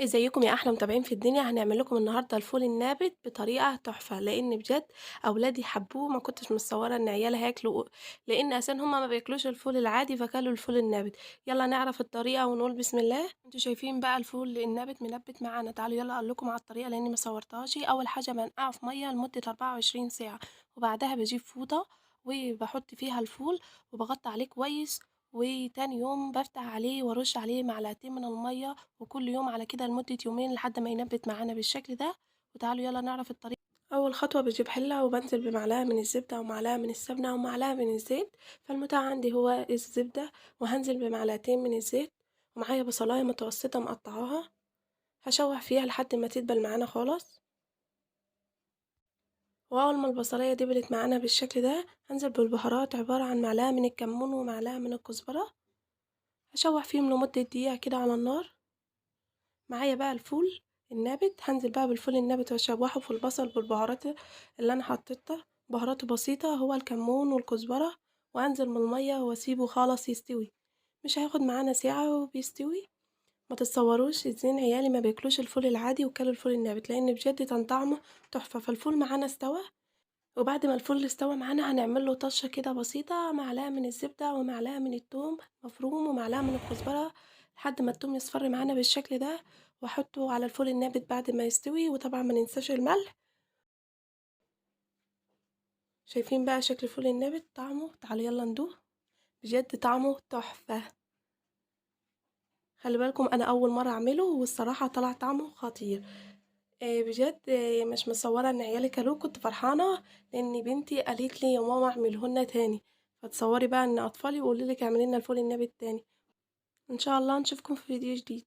ازيكم يا احلى متابعين في الدنيا. هنعمل لكم النهارده الفول النابت بطريقه تحفه، لان بجد اولادي حبوه. ما كنتش متصوره ان عيالي هياكلوا، لان اساسا هما ما بياكلوش الفول العادي فكلوا الفول النابت. يلا نعرف الطريقه ونقول بسم الله. انتوا شايفين بقى الفول النابت منبت معانا. تعالوا يلا اقول لكم على الطريقه لاني ما صورتهاش. اول حاجه بنقعه في ميه لمده 24 ساعه، وبعدها بجيب فوطه وبحط فيها الفول وبغطي عليه كويس، وتاني يوم بفتح عليه وارش عليه معلقتين من الميه، وكل يوم على كده لمدة يومين لحد ما ينبت معانا بالشكل ده. وتعالوا يلا نعرف الطريقة. أول خطوة بجيب حلة وبنزل بمعلقة من الزبدة ومعلقة من السمنة ومعلقة من الزيت. فالمتاح عندي هو الزبدة، وهنزل بمعلقتين من الزيت، ومعايا بصلاية متوسطة مقطعاها هشوح فيها لحد ما تدبل معانا خالص. وأول ما البصلية دبلت معانا بالشكل ده هنزل بالبهارات، عبارة عن معلقة من الكمون ومعلقة من الكزبرة، هشوح فيهم لمدة دقيقة كده على النار. معايا بقى الفول النابت، هنزل بقى بالفول النابت واشوحه في البصل بالبهارات اللي انا حطيتها. بهارات بسيطة، هو الكمون والكزبرة، وانزل من المية واسيبه خالص يستوي. مش هياخد معانا ساعة وبيستوي. ما تتصوروش ازاي عيالي ما بياكلوش الفول العادي وكلوا الفول النابت، لان بجد كان طعمه تحفة. فالفول معانا استوى، وبعد ما الفول استوى معانا هنعمل له طشه كده بسيطه، معلقه من الزبده ومعلقه من الثوم مفروم ومعلقه من الكزبره لحد ما الثوم يصفر معانا بالشكل ده، واحطه على الفول النابت بعد ما يستوي. وطبعا ما ننساش الملح. شايفين بقى شكل الفول النابت طعمه؟ تعالوا يلا ندوق. بجد طعمه تحفه. خلي بالكم انا اول مره اعمله والصراحه طلع طعمه خطير. بجد مش مصوره ان عيالي كلوه. كنت فرحانه لان بنتي قالت لي يا ماما اعملهولنا تاني. فتصوري بقى ان اطفالي يقولوا لك اعملي لنا الفول النابت تاني. ان شاء الله نشوفكم في فيديو جديد.